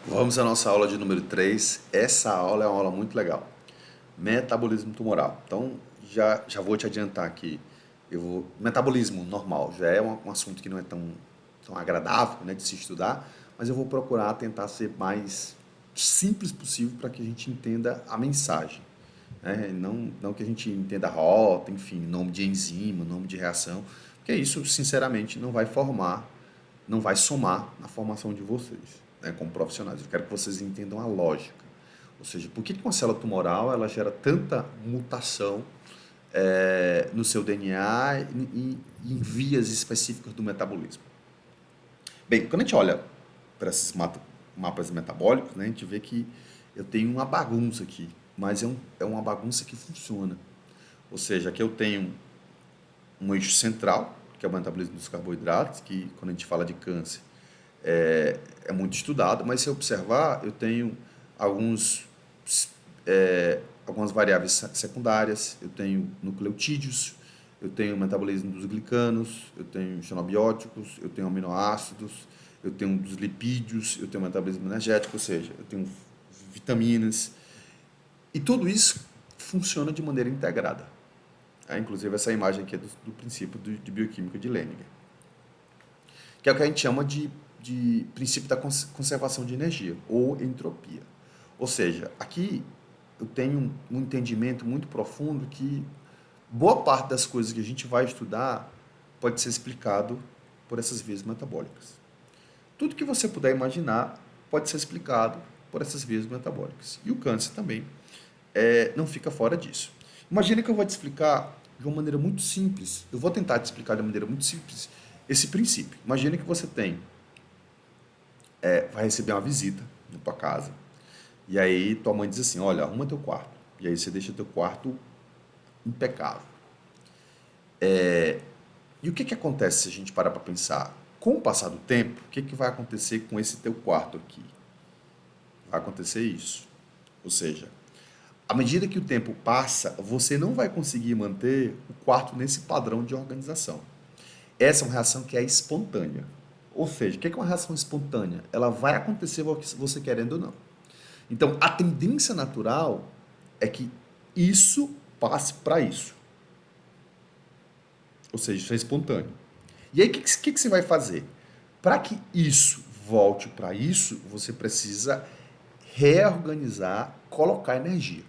Vamos à nossa aula de número 3. Essa aula é uma aula muito legal. Metabolismo tumoral. Então, já vou te adiantar aqui. Metabolismo normal já é um assunto que não é tão agradável, né, de se estudar, mas eu vou procurar tentar ser mais simples possível para que a gente entenda a mensagem. Né? Não que a gente entenda a rota, enfim, nome de enzima, nome de reação, porque isso, sinceramente, não vai somar na formação de vocês, né, como profissionais. Eu quero que vocês entendam a lógica. Ou seja, por que uma célula tumoral ela gera tanta mutação no seu DNA e em vias específicas do metabolismo? Bem, quando a gente olha para esses mapas metabólicos, né, a gente vê que eu tenho uma bagunça aqui, mas é uma bagunça que funciona. Ou seja, aqui eu tenho um eixo central, que é o metabolismo dos carboidratos, que quando a gente fala de câncer é muito estudado, mas se eu observar, eu tenho alguns, algumas variáveis secundárias, eu tenho nucleotídeos, eu tenho o metabolismo dos glicanos, eu tenho xenobióticos, eu tenho aminoácidos, eu tenho dos lipídios, eu tenho metabolismo energético, ou seja, eu tenho vitaminas, e tudo isso funciona de maneira integrada. Inclusive essa imagem aqui é do princípio de bioquímica de Leninger, que é o que a gente chama de princípio da conservação de energia, ou entropia. Ou seja, aqui eu tenho um entendimento muito profundo que boa parte das coisas que a gente vai estudar pode ser explicado por essas vias metabólicas. Tudo que você puder imaginar pode ser explicado por essas vias metabólicas. E o câncer também não fica fora disso. Imagina que eu vou te explicar de uma maneira muito simples. Eu vou tentar te explicar de uma maneira muito simples esse princípio. Imagina que você vai receber uma visita na tua casa. E aí tua mãe diz assim, olha, arruma teu quarto. E aí você deixa teu quarto impecável. E o que acontece se a gente parar para pensar? Com o passar do tempo, o que vai acontecer com esse teu quarto aqui? Vai acontecer isso. Ou seja, à medida que o tempo passa, você não vai conseguir manter o quarto nesse padrão de organização. Essa é uma reação que é espontânea. Ou seja, o que é uma reação espontânea? Ela vai acontecer você querendo ou não. Então, a tendência natural é que isso passe para isso. Ou seja, isso é espontâneo. E aí, o que você vai fazer? Para que isso volte para isso, você precisa reorganizar, colocar energia.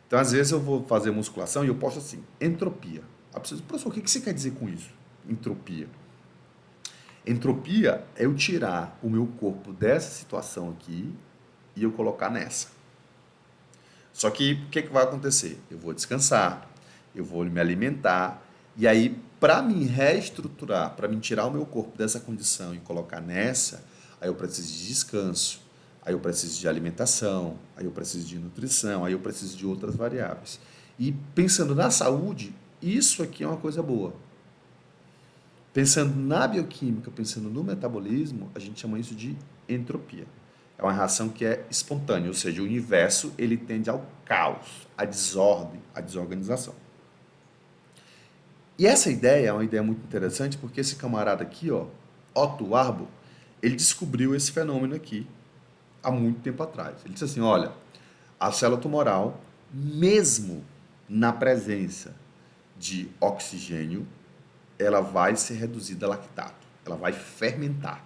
Então, às vezes, eu vou fazer musculação e eu posto assim, entropia. Professor, o que você quer dizer com isso? Entropia. Entropia é eu tirar o meu corpo dessa situação aqui e eu colocar nessa. Só que o que vai acontecer? Eu vou descansar, eu vou me alimentar, e aí, para me reestruturar, para me tirar o meu corpo dessa condição e colocar nessa, aí eu preciso de descanso, aí eu preciso de alimentação, aí eu preciso de nutrição, aí eu preciso de outras variáveis. E pensando na saúde, isso aqui é uma coisa boa. Pensando na bioquímica, pensando no metabolismo, a gente chama isso de entropia. É uma reação que é espontânea, ou seja, o universo ele tende ao caos, à desordem, à desorganização. E essa ideia é uma ideia muito interessante porque esse camarada aqui, ó, Otto Warburg, ele descobriu esse fenômeno aqui há muito tempo atrás. Ele disse assim, olha, a célula tumoral, mesmo na presença de oxigênio, ela vai ser reduzida a lactato, ela vai fermentar.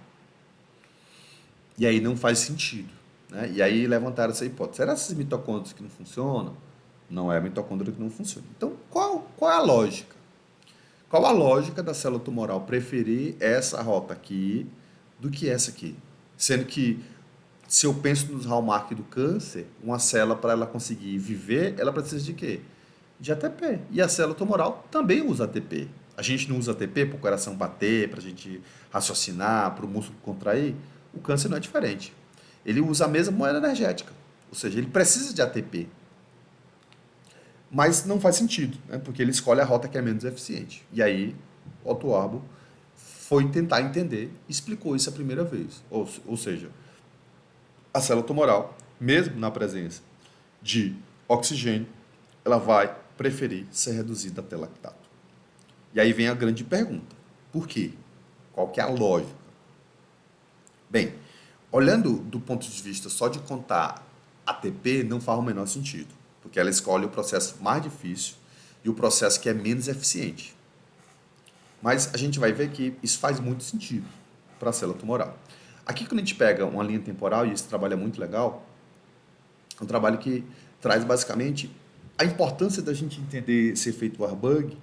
E aí não faz sentido. Né? E aí levantaram essa hipótese. Será esses mitocôndrias que não funcionam? Não é a mitocôndria que não funciona. Então, qual é a lógica? Qual a lógica da célula tumoral preferir essa rota aqui do que essa aqui? Sendo que, se eu penso nos hallmark do câncer, uma célula, para ela conseguir viver, ela precisa de quê? De ATP. E a célula tumoral também usa ATP. A gente não usa ATP para o coração bater, para a gente raciocinar, para o músculo contrair. O câncer não é diferente. Ele usa a mesma moeda energética. Ou seja, ele precisa de ATP. Mas não faz sentido, né? Porque ele escolhe a rota que é menos eficiente. E aí, Otto Warburg foi tentar entender e explicou isso a primeira vez. Ou seja, a célula tumoral, mesmo na presença de oxigênio, ela vai preferir ser reduzida até lactato. E aí vem a grande pergunta. Por quê? Qual que é a lógica? Bem, Olhando do ponto de vista só de contar ATP, não faz o menor sentido, porque ela escolhe o processo mais difícil e o processo que é menos eficiente. Mas a gente vai ver que isso faz muito sentido para a célula tumoral. Aqui, quando a gente pega uma linha temporal, e esse trabalho é muito legal, é um trabalho que traz basicamente a importância da gente entender esse efeito Warburg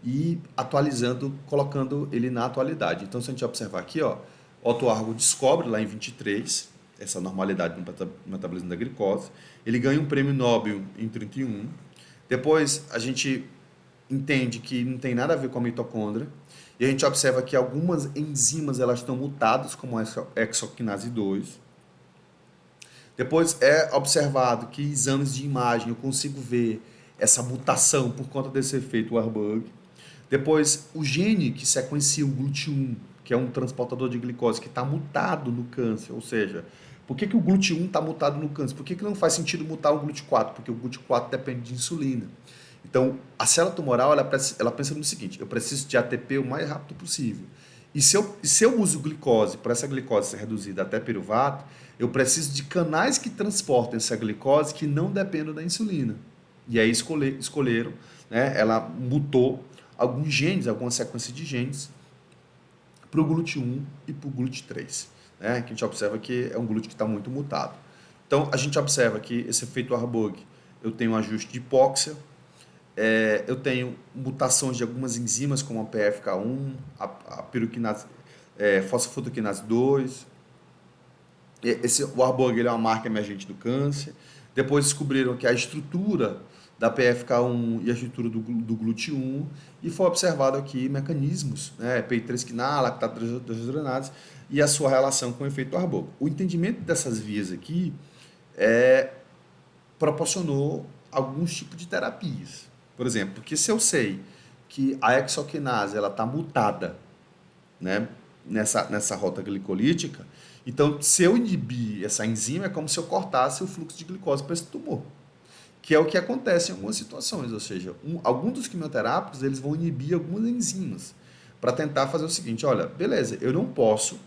e atualizando, colocando ele na atualidade. Então, se a gente observar aqui, ó, Otto Warburg descobre lá em 23 essa normalidade no metabolismo da glicose. Ele ganha um prêmio Nobel em 31. Depois, a gente entende que não tem nada a ver com a mitocôndria. E a gente observa que algumas enzimas elas estão mutadas, como a hexoquinase 2. Depois é observado que em exames de imagem eu consigo ver essa mutação por conta desse efeito Warburg. Depois, o gene que sequencia o GLUT1, que é um transportador de glicose, que está mutado no câncer. Ou seja, por que o GLUT1 está mutado no câncer? Por que não faz sentido mutar o GLUT4? Porque o GLUT4 depende de insulina. Então, a célula tumoral, ela pensa no seguinte, eu preciso de ATP o mais rápido possível. E se eu uso glicose, para essa glicose ser reduzida até piruvato, eu preciso de canais que transportem essa glicose que não dependam da insulina. E aí escolheram, né, ela mutou alguns genes, alguma sequência de genes, para o GLUT1 e para o GLUT3. Né, que a gente observa que é um GLUT que está muito mutado. Então, a gente observa que esse efeito Warburg, eu tenho um ajuste de hipóxia, eu tenho mutações de algumas enzimas, como a PFK1, a piruquinase, fosfotoquinase 2. O Warburg ele é uma marca emergente do câncer. Depois descobriram que a estrutura da PFK1 e a estrutura do GLUT1, e foi observado aqui mecanismos, né, PI3 quinase, lactato desidrogenase, e a sua relação com o efeito Warburg. O entendimento dessas vias aqui proporcionou alguns tipos de terapias. Por exemplo, porque se eu sei que a hexoquinase está mutada, né, nessa rota glicolítica, então se eu inibir essa enzima é como se eu cortasse o fluxo de glicose para esse tumor, que é o que acontece em algumas situações, ou seja, alguns dos quimioterápicos eles vão inibir algumas enzimas para tentar fazer o seguinte, olha, beleza, eu não posso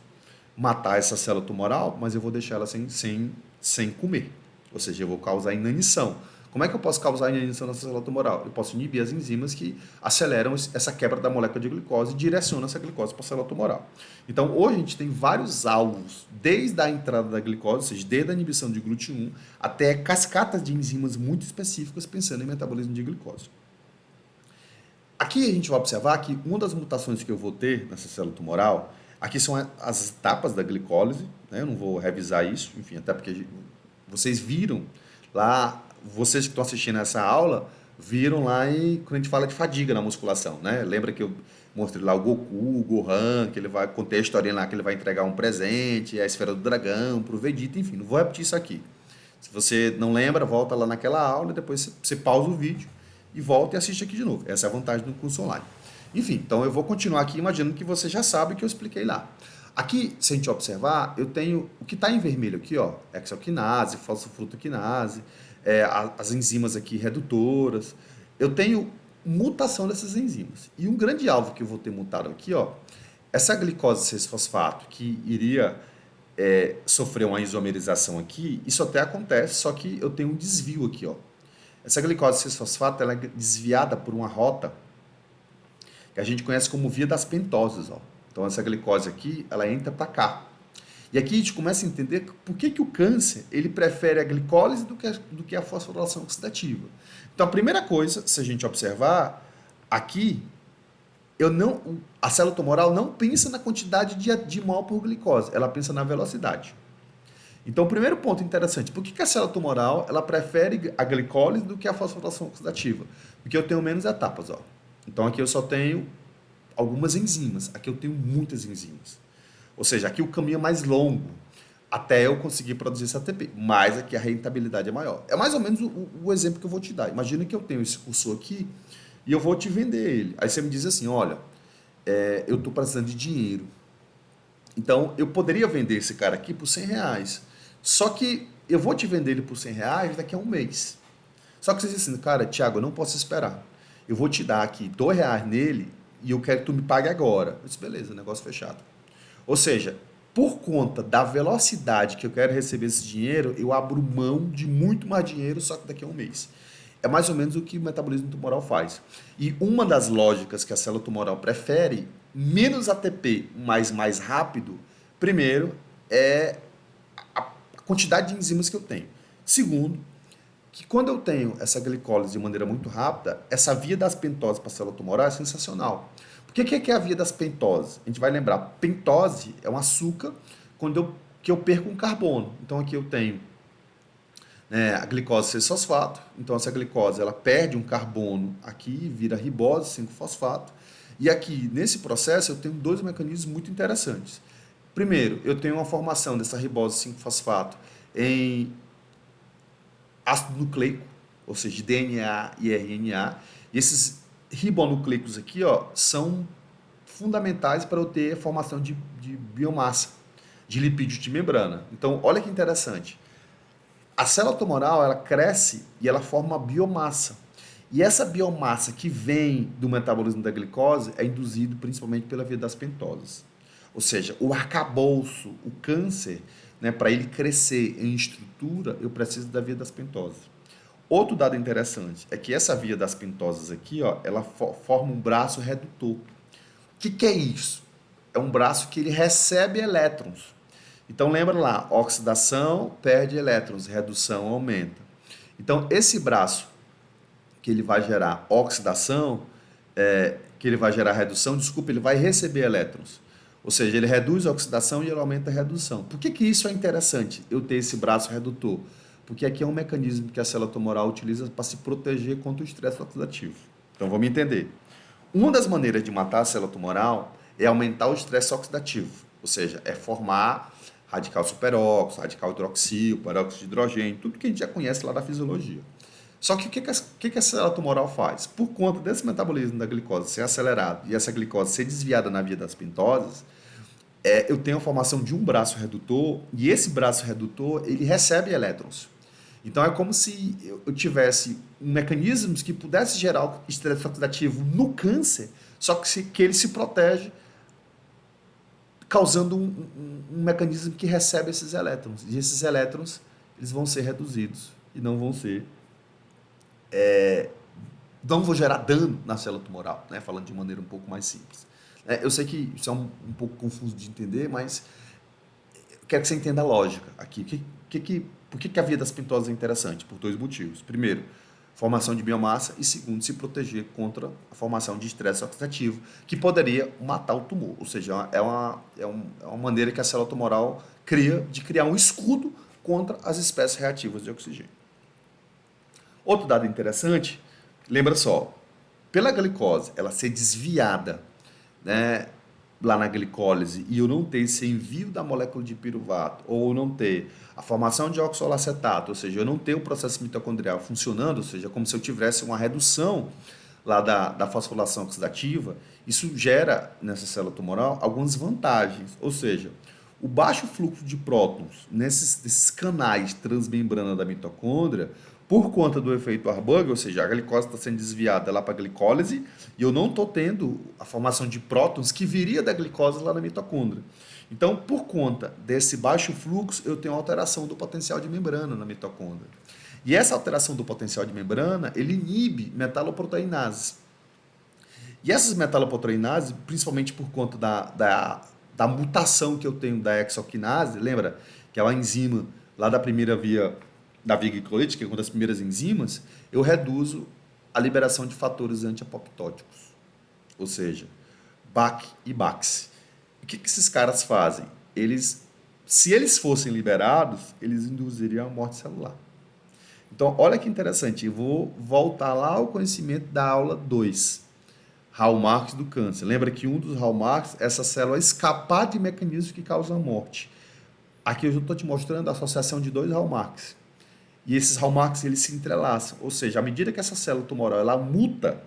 matar essa célula tumoral, mas eu vou deixar ela sem comer, ou seja, eu vou causar inanição. Como é que eu posso causar inanição nessa célula tumoral? Eu posso inibir as enzimas que aceleram essa quebra da molécula de glicose e direcionam essa glicose para a célula tumoral. Então, hoje a gente tem vários alvos, desde a entrada da glicose, ou seja, desde a inibição de GLUT1, até cascatas de enzimas muito específicas pensando em metabolismo de glicose. Aqui a gente vai observar que uma das mutações que eu vou ter nessa célula tumoral, aqui são as etapas da glicólise, né? Eu não vou revisar isso, enfim, até porque vocês viram lá, vocês que estão assistindo essa aula, viram lá quando a gente fala de fadiga na musculação, né? Lembra que eu mostrei lá o Goku, o Gohan, que ele vai contar a historinha lá, que ele vai entregar um presente, a esfera do dragão, pro Vegeta, enfim, não vou repetir isso aqui. Se você não lembra, volta lá naquela aula, depois você pausa o vídeo e volta e assiste aqui de novo. Essa é a vantagem do curso online. Enfim, então eu vou continuar aqui imaginando que você já sabe o que eu expliquei lá. Aqui, se a gente observar, eu tenho o que está em vermelho aqui, ó, hexoquinase, fosfofrutoquinase, as enzimas aqui redutoras. Eu tenho mutação dessas enzimas. E um grande alvo que eu vou ter mutado aqui, ó, essa glicose 6-fosfato que iria sofrer uma isomerização aqui, isso até acontece, só que eu tenho um desvio aqui, ó. Essa glicose 6-fosfato ela é desviada por uma rota que a gente conhece como via das pentoses, ó. Então essa glicose aqui, ela entra para cá. E aqui a gente começa a entender por que o câncer ele prefere a glicólise do que a fosforilação oxidativa. Então a primeira coisa, se a gente observar, aqui a célula tumoral não pensa na quantidade de mol por glicose, ela pensa na velocidade. Então o primeiro ponto interessante, por que a célula tumoral ela prefere a glicólise do que a fosforilação oxidativa? Porque eu tenho menos etapas, ó. Então aqui eu só tenho algumas enzimas, aqui eu tenho muitas enzimas. Ou seja, aqui o caminho é mais longo até eu conseguir produzir esse ATP, mas aqui a rentabilidade é maior. É mais ou menos o exemplo que eu vou te dar. Imagina que eu tenho esse cursor aqui e eu vou te vender ele. Aí você me diz assim, olha, eu estou precisando de dinheiro. Então, eu poderia vender esse cara aqui por R$100. Só que eu vou te vender ele por R$100 daqui a um mês. Só que você diz assim, cara, Thiago, eu não posso esperar. Eu vou te dar aqui R$2 nele e eu quero que tu me pague agora. Eu disse, beleza, negócio fechado. Ou seja, Por conta da velocidade que eu quero receber esse dinheiro, eu abro mão de muito mais dinheiro só que daqui a um mês. É mais ou menos o que o metabolismo tumoral faz. E uma das lógicas que a célula tumoral prefere, menos ATP, mas mais rápido, primeiro, é a quantidade de enzimas que eu tenho. Segundo, que quando eu tenho essa glicólise de maneira muito rápida, essa via das pentoses para a célula tumoral é sensacional. Porque o que é a via das pentoses? A gente vai lembrar, pentose é um açúcar que eu perco um carbono. Então aqui eu tenho, né, a glicose 6-fosfato, então essa glicose ela perde um carbono aqui, vira ribose 5-fosfato, e aqui nesse processo eu tenho dois mecanismos muito interessantes. Primeiro, eu tenho uma formação dessa ribose 5-fosfato em ácido nucleico, ou seja, DNA e RNA. E esses ribonucleicos aqui, ó, são fundamentais para eu ter a formação de biomassa, de lipídio de membrana. Então, olha que interessante. A célula tumoral, ela cresce e ela forma uma biomassa. E essa biomassa que vem do metabolismo da glicose é induzido principalmente pela via das pentoses. Ou seja, o arcabouço, o câncer, né, para ele crescer em estrutura, eu preciso da via das pentoses. Outro dado interessante é que essa via das pentoses aqui, ó, ela forma um braço redutor. O que é isso? É um braço que ele recebe elétrons. Então lembra lá, oxidação perde elétrons, redução aumenta. Então esse braço que ele vai gerar oxidação, que ele vai gerar redução, desculpa, ele vai receber elétrons. Ou seja, ele reduz a oxidação e ele aumenta a redução. Por que isso é interessante, eu ter esse braço redutor? Porque aqui é um mecanismo que a célula tumoral utiliza para se proteger contra o estresse oxidativo. Então vamos entender. Uma das maneiras de matar a célula tumoral é aumentar o estresse oxidativo. Ou seja, é formar radical superóxido, radical hidroxil, peróxido de hidrogênio, tudo que a gente já conhece lá da fisiologia. Só que o que a célula tumoral faz? Por conta desse metabolismo da glicose ser acelerado e essa glicose ser desviada na via das pentoses, eu tenho a formação de um braço redutor e esse braço redutor ele recebe elétrons. Então é como se eu tivesse mecanismos que pudesse gerar estresse oxidativo no câncer, só que ele se protege causando um mecanismo que recebe esses elétrons. E esses elétrons eles vão ser reduzidos e não vão gerar dano na célula tumoral, né? Falando de maneira um pouco mais simples. Eu sei que isso é um pouco confuso de entender, mas eu quero que você entenda a lógica aqui. Por que a via das pentoses é interessante? Por dois motivos. Primeiro, formação de biomassa e segundo, se proteger contra a formação de estresse oxidativo, que poderia matar o tumor. Ou seja, é uma maneira que a célula tumoral cria de criar um escudo contra as espécies reativas de oxigênio. Outro dado interessante, lembra só, pela glicose ela ser desviada, né, lá na glicólise e eu não ter esse envio da molécula de piruvato, ou eu não ter a formação de oxalacetato, ou seja, eu não ter o processo mitocondrial funcionando, ou seja, como se eu tivesse uma redução lá da fosforilação oxidativa, isso gera nessa célula tumoral algumas vantagens, ou seja, o baixo fluxo de prótons nesses canais transmembrana da mitocôndria, por conta do efeito Warburg, ou seja, a glicose está sendo desviada lá para a glicólise e eu não estou tendo a formação de prótons que viria da glicose lá na mitocôndria. Então, por conta desse baixo fluxo, eu tenho alteração do potencial de membrana na mitocôndria. E essa alteração do potencial de membrana, ele inibe metaloproteinases. E essas metaloproteinases, principalmente por conta da mutação que eu tenho da hexoquinase, lembra que é uma enzima lá da primeira via da via glicolítica, que é uma das primeiras enzimas, eu reduzo a liberação de fatores antiapoptóticos, ou seja, BAC e BAX. O que esses caras fazem? Se eles fossem liberados, eles induziriam a morte celular. Então, olha que interessante, eu vou voltar lá ao conhecimento da aula 2, hallmarks do câncer. Lembra que um dos hallmarks é essa célula escapar de mecanismos que causam a morte. Aqui eu estou te mostrando a associação de dois hallmarks. E esses hallmarks eles se entrelaçam, ou seja, à medida que essa célula tumoral ela muta,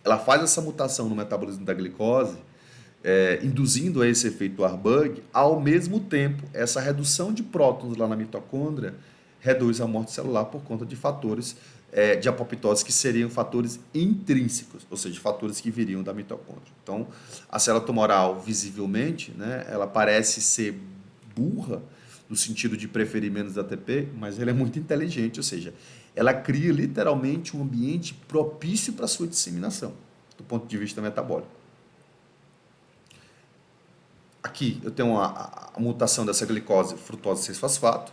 ela faz essa mutação no metabolismo da glicose, induzindo a esse efeito Warburg, ao mesmo tempo, essa redução de prótons lá na mitocôndria reduz a morte celular por conta de fatores de apoptose, que seriam fatores intrínsecos, ou seja, fatores que viriam da mitocôndria. Então, a célula tumoral, visivelmente, né, ela parece ser burra, no sentido de preferir menos ATP, mas ela é muito inteligente, ou seja, ela cria literalmente um ambiente propício para a sua disseminação, do ponto de vista metabólico. Aqui eu tenho a mutação dessa glicose frutose 6-fosfato.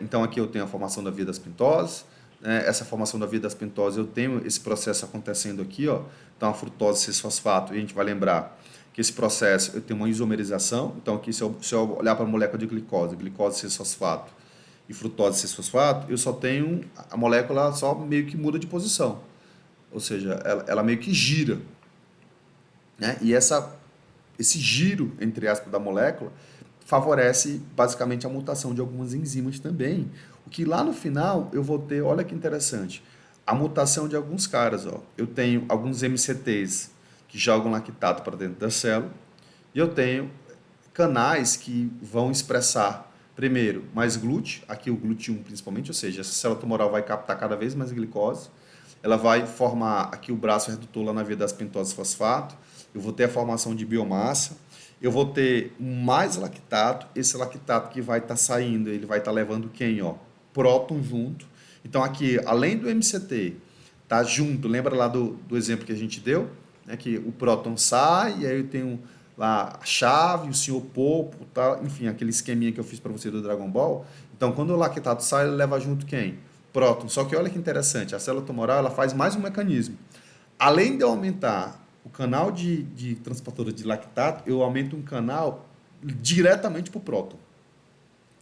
Então aqui eu tenho a formação da via das pintoses. Essa formação da via das pintoses, eu tenho esse processo acontecendo aqui, ó. Então a frutose 6-fosfato, e a gente vai lembrar que esse processo eu tenho uma isomerização. Então aqui se eu olhar para a molécula de glicose 6-fosfato e frutose 6-fosfato, eu só tenho a molécula só meio que muda de posição. Ou seja, ela meio que gira, né? E esse giro, entre aspas, da molécula favorece basicamente a mutação de algumas enzimas também. O que lá no final eu vou ter, olha que interessante, a mutação de alguns caras. Ó. Eu tenho alguns MCTs que jogam lactato para dentro da célula e eu tenho canais que vão expressar, primeiro, mais GLUT, aqui o GLUT1 principalmente, ou seja, essa célula tumoral vai captar cada vez mais glicose, ela vai formar aqui o braço redutor lá na via das pentoses fosfato, eu vou ter a formação de biomassa, eu vou ter mais lactato, esse lactato que vai estar saindo, ele vai estar levando quem? Ó? Próton junto. Então aqui, além do MCT, tá junto, lembra lá do exemplo que a gente deu? Né? Que o próton sai, e aí eu tenho lá a chave, o senhor Popo, tá? Enfim, aquele esqueminha que eu fiz para você do Dragon Ball. Então quando o lactato sai, ele leva junto quem? Próton. Só que olha que interessante, a célula tumoral ela faz mais um mecanismo. Além de eu aumentar o canal de transportador de lactato, eu aumento um canal diretamente para o próton.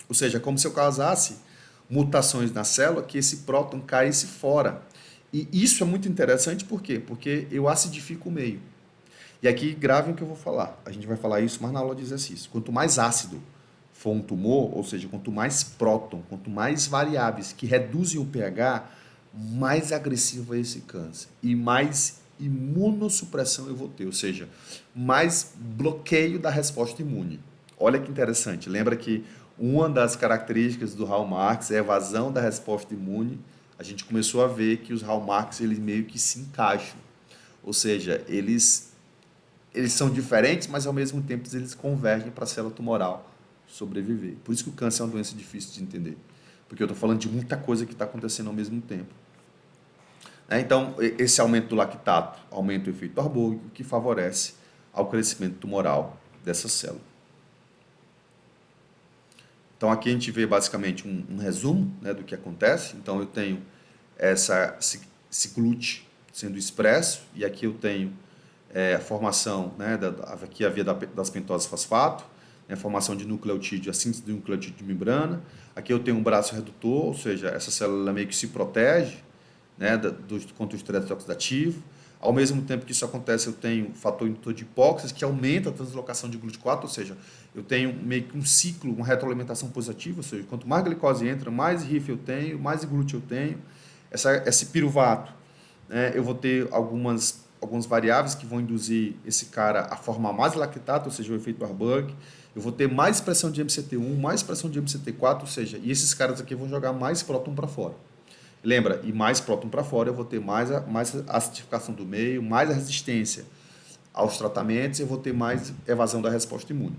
Ou seja, como se eu causasse mutações na célula que esse próton caísse fora. E isso é muito interessante, por quê? Porque eu acidifico o meio. E aqui gravem o que eu vou falar. A gente vai falar isso mais na aula de exercício. Quanto mais ácido for um tumor, ou seja, quanto mais próton, quanto mais variáveis que reduzem o pH, mais agressivo é esse câncer. E mais imunossupressão eu vou ter, ou seja, mais bloqueio da resposta imune. Olha que interessante, lembra que uma das características do hallmarks é a evasão da resposta imune. A gente começou a ver que os hallmarks eles meio que se encaixam, ou seja, eles são diferentes, mas ao mesmo tempo eles convergem para a célula tumoral sobreviver. Por isso que o câncer é uma doença difícil de entender, porque eu estou falando de muita coisa que está acontecendo ao mesmo tempo. Então, esse aumento do lactato aumenta o efeito arbóreo, que favorece ao crescimento tumoral dessa célula. Então, aqui a gente vê basicamente um resumo, né, do que acontece. Então, eu tenho esse GLUT sendo expresso, e aqui eu tenho a formação, né, aqui a via das pentoses fosfato, né, a formação de nucleotídeo, a síntese de nucleotídeo de membrana. Aqui eu tenho um braço redutor, ou seja, essa célula meio que se protege, né, contra o estresse oxidativo. Ao mesmo tempo que isso acontece, eu tenho fator indutor de hipóxia, que aumenta a translocação de GLUT4, ou seja, eu tenho meio que um ciclo, uma retroalimentação positiva, ou seja, quanto mais glicose entra, mais RIF eu tenho, mais GLUT eu tenho. Esse piruvato, né, eu vou ter algumas variáveis que vão induzir esse cara a formar mais lactato, ou seja, o efeito Warburg. Eu vou ter mais expressão de MCT1, mais expressão de MCT4, ou seja, e esses caras aqui vão jogar mais próton para fora. Lembra, e mais próton para fora, eu vou ter mais acidificação do meio, mais resistência aos tratamentos, eu vou ter mais evasão da resposta imune.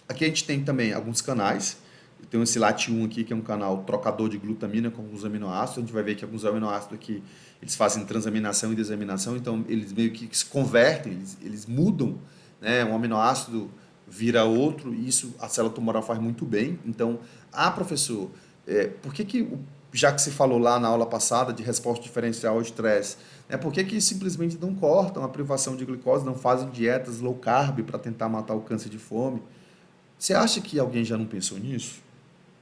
Aqui a gente tem também alguns canais. Eu tenho esse LAT1 aqui, que é um canal trocador de glutamina com alguns aminoácidos. A gente vai ver que alguns aminoácidos aqui, eles fazem transaminação e desaminação, então eles meio que se convertem, eles mudam, né? Um aminoácido vira outro, e isso a célula tumoral faz muito bem. Então, professor, por que já que se falou lá na aula passada de resposta diferencial ao estresse, né, por que simplesmente não cortam a privação de glicose, não fazem dietas low carb para tentar matar o câncer de fome? Você acha que alguém já não pensou nisso?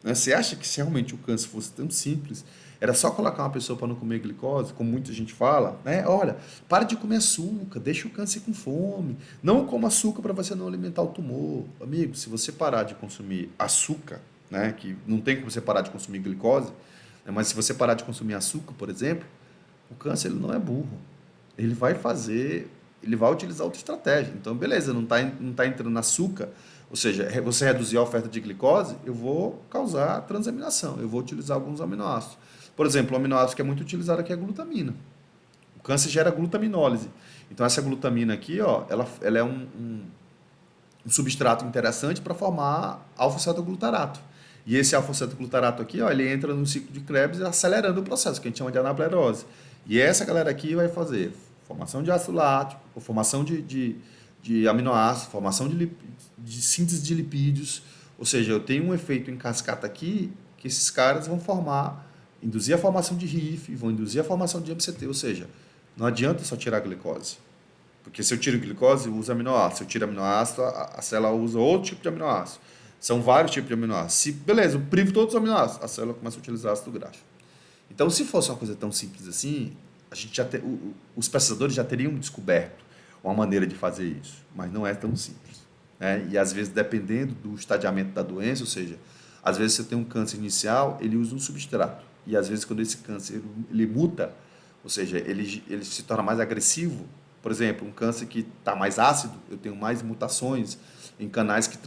Né? Você acha que se realmente o câncer fosse tão simples, era só colocar uma pessoa para não comer glicose, como muita gente fala, né? Olha, para de comer açúcar, deixa o câncer com fome, não coma açúcar para você não alimentar o tumor. Amigo, se você parar de consumir açúcar, né, que não tem como você parar de consumir glicose, mas se você parar de consumir açúcar, por exemplo, o câncer ele não é burro. Ele vai utilizar outra estratégia. Então, beleza, não tá entrando açúcar, ou seja, você reduzir a oferta de glicose, eu vou causar transaminação, eu vou utilizar alguns aminoácidos. Por exemplo, um aminoácido que é muito utilizado aqui é a glutamina. O câncer gera glutaminólise. Então, essa glutamina aqui, ó, ela é um substrato interessante para formar alfa-cetoglutarato. E esse alfa-cetoglutarato aqui, ó, ele entra no ciclo de Krebs acelerando o processo, que a gente chama de anaplerose. E essa galera aqui vai fazer formação de ácido lático, formação de aminoácidos, formação de síntese de lipídios. Ou seja, eu tenho um efeito em cascata aqui que esses caras vão induzir a formação de RIF, vão induzir a formação de MCT. Ou seja, não adianta só tirar a glicose. Porque se eu tiro glicose, eu uso aminoácido. Se eu tiro aminoácido, a célula usa outro tipo de aminoácido. São vários tipos de aminoácidos. Beleza, eu privo todos os aminoácidos, a célula começa a utilizar ácido graxo. Então, se fosse uma coisa tão simples assim, a gente os pesquisadores já teriam descoberto uma maneira de fazer isso, mas não é tão simples. Né? E às vezes, dependendo do estadiamento da doença, ou seja, às vezes você tem um câncer inicial, ele usa um substrato. E às vezes, quando esse câncer ele muta, ou seja, ele se torna mais agressivo. Por exemplo, um câncer que está mais ácido, eu tenho mais mutações em canais que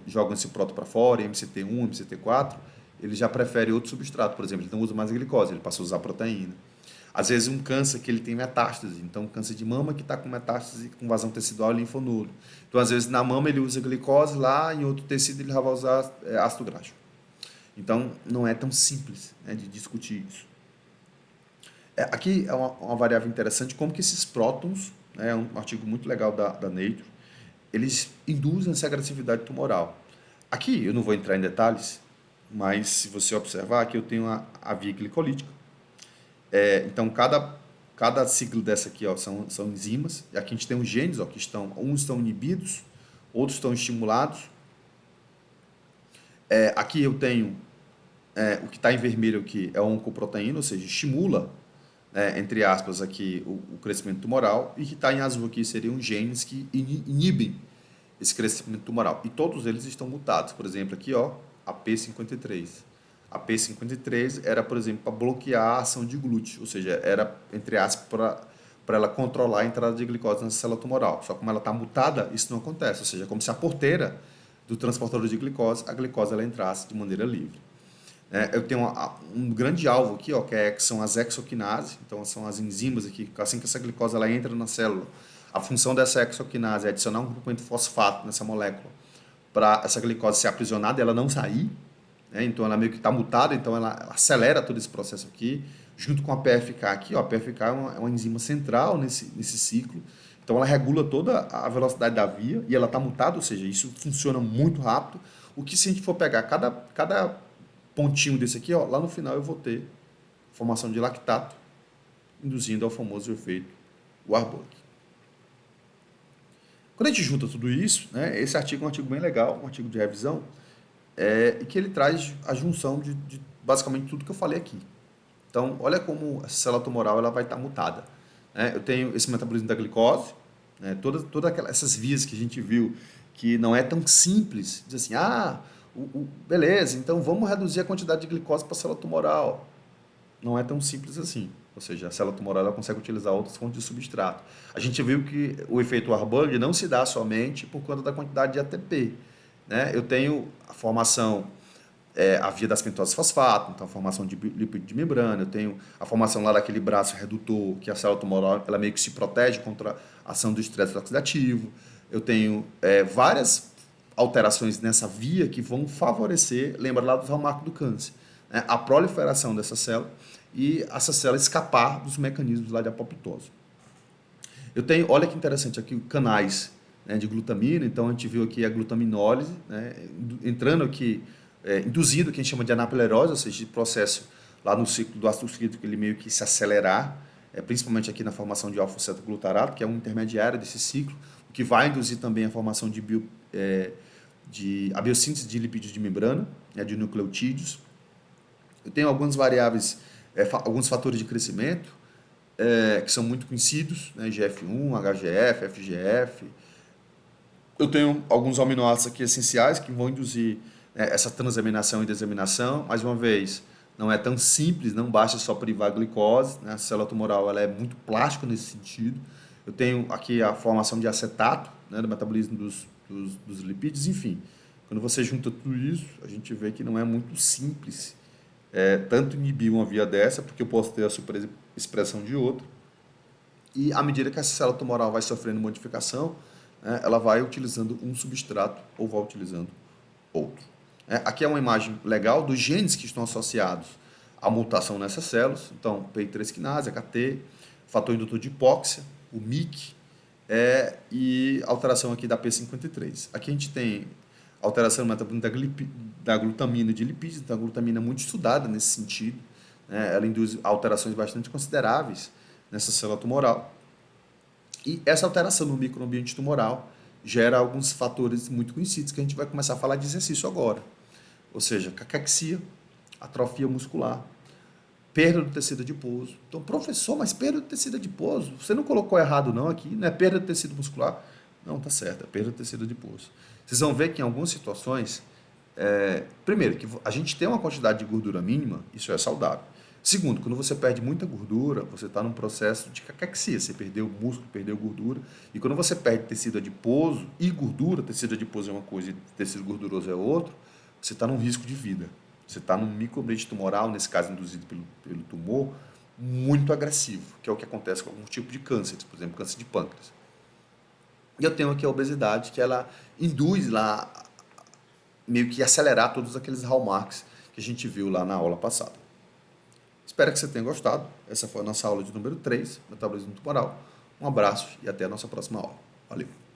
jogam esse próton para fora, MCT1, MCT4, ele já prefere outro substrato, por exemplo, ele não usa mais a glicose, ele passa a usar proteína. Às vezes um câncer que ele tem metástase, então um câncer de mama que está com metástase com vazão tecidual e linfonodo. Então às vezes na mama ele usa glicose, lá em outro tecido ele já vai usar ácido graxo. Então não é tão simples, né, de discutir isso. Aqui é uma variável interessante, como que esses prótons, né, é um artigo muito legal da Nature, eles induzem essa agressividade tumoral. Aqui eu não vou entrar em detalhes, mas se você observar, aqui eu tenho a via glicolítica. Então, cada ciclo dessa aqui, ó, são enzimas. E aqui a gente tem os genes, ó, que uns estão inibidos, outros estão estimulados. Aqui eu tenho o que está em vermelho aqui é a oncoproteína, ou seja, estimula, entre aspas, aqui o crescimento tumoral. E que está em azul aqui seriam genes que inibem esse crescimento tumoral. E todos eles estão mutados. Por exemplo, aqui, ó, a P53. A P53 era, por exemplo, para bloquear a ação de glúteo, ou seja, era, entre aspas, para ela controlar a entrada de glicose na célula tumoral. Só que como ela está mutada, isso não acontece, ou seja, é como se a porteira do transportador de glicose, a glicose ela entrasse de maneira livre. Eu tenho um grande alvo aqui, ó, que são as exoquinases, então são as enzimas aqui, assim que essa glicose ela entra na célula, a função dessa exoquinase é adicionar um grupamento fosfato nessa molécula para essa glicose ser aprisionada e ela não sair. Então ela meio que está mutada, então ela acelera todo esse processo aqui, junto com a PFK aqui. Ó, a PFK é uma enzima central nesse ciclo, então ela regula toda a velocidade da via e ela está mutada, ou seja, isso funciona muito rápido. O que se a gente for pegar cada pontinho desse aqui, ó, lá no final eu vou ter formação de lactato, induzindo ao famoso efeito Warburg. Quando a gente junta tudo isso, né, esse artigo é um artigo bem legal, um artigo de revisão, e que ele traz a junção de basicamente tudo que eu falei aqui. Então, olha como a célula tumoral ela vai estar mutada. Eu tenho esse metabolismo da glicose, todas essas vias que a gente viu, que não é tão simples, diz assim, beleza, então vamos reduzir a quantidade de glicose para a célula tumoral. Não é tão simples assim. Ou seja, a célula tumoral ela consegue utilizar outras fontes de substrato. A gente viu que o efeito Warburg não se dá somente por conta da quantidade de ATP. Eu tenho a formação, a via das pentoses fosfato, então a formação de lipídio de membrana, eu tenho a formação lá daquele braço redutor, que a célula tumoral ela meio que se protege contra a ação do estresse oxidativo. Eu tenho várias alterações nessa via que vão favorecer, lembra lá dos hallmarks do câncer, a proliferação dessa célula e essa célula escapar dos mecanismos lá de apoptose. Eu tenho, olha que interessante aqui, canais de glutamina, então a gente viu aqui a glutaminólise, entrando aqui, induzindo o que a gente chama de anaplerose, ou seja, de processo lá no ciclo do ácido cítrico, ele meio que se acelerar, principalmente aqui na formação de alfa-cetoglutarato, que é um intermediário desse ciclo, o que vai induzir também a formação a biossíntese de lipídios de membrana, de nucleotídeos. Eu tenho algumas variáveis, alguns fatores de crescimento, que são muito conhecidos, GF1, HGF, FGF. Eu tenho alguns aminoácidos aqui essenciais que vão induzir essa transaminação e desaminação. Mais uma vez, não é tão simples, não basta só privar a glicose, A célula tumoral ela é muito plástica nesse sentido. Eu tenho aqui a formação de acetato, do metabolismo dos lipídios, enfim. Quando você junta tudo isso, a gente vê que não é muito simples tanto inibir uma via dessa, porque eu posso ter a superexpressão de outra, e à medida que essa célula tumoral vai sofrendo modificação, né, ela vai utilizando um substrato ou vai utilizando outro. Aqui é uma imagem legal dos genes que estão associados à mutação nessas células. Então, PI3 quinase, AKT, fator indutor de hipóxia, o MYC, e alteração aqui da P53. Aqui a gente tem alteração no metabolismo da glutamina de lipídios. Então, a glutamina é muito estudada nesse sentido, né? Ela induz alterações bastante consideráveis nessa célula tumoral. E essa alteração no microambiente tumoral gera alguns fatores muito conhecidos que a gente vai começar a falar de exercício agora. Ou seja, caquexia, atrofia muscular, perda do tecido adiposo. Então, professor, mas perda do tecido adiposo? Você não colocou errado não aqui, não é perda do tecido muscular? Não, tá certo, é perda do tecido adiposo. Vocês vão ver que em algumas situações, primeiro, que a gente tem uma quantidade de gordura mínima, isso é saudável. Segundo, quando você perde muita gordura, você está num processo de caquexia, você perdeu músculo, perdeu gordura. E quando você perde tecido adiposo e gordura, tecido adiposo é uma coisa e tecido gorduroso é outra, você está num risco de vida. Você está num microambiente tumoral, nesse caso induzido pelo tumor, muito agressivo, que é o que acontece com algum tipo de câncer, por exemplo, câncer de pâncreas. E eu tenho aqui a obesidade, que ela induz lá, meio que acelerar todos aqueles hallmarks que a gente viu lá na aula passada. Espero que você tenha gostado. Essa foi a nossa aula de número 3, metabolismo tumoral. Um abraço e até a nossa próxima aula. Valeu!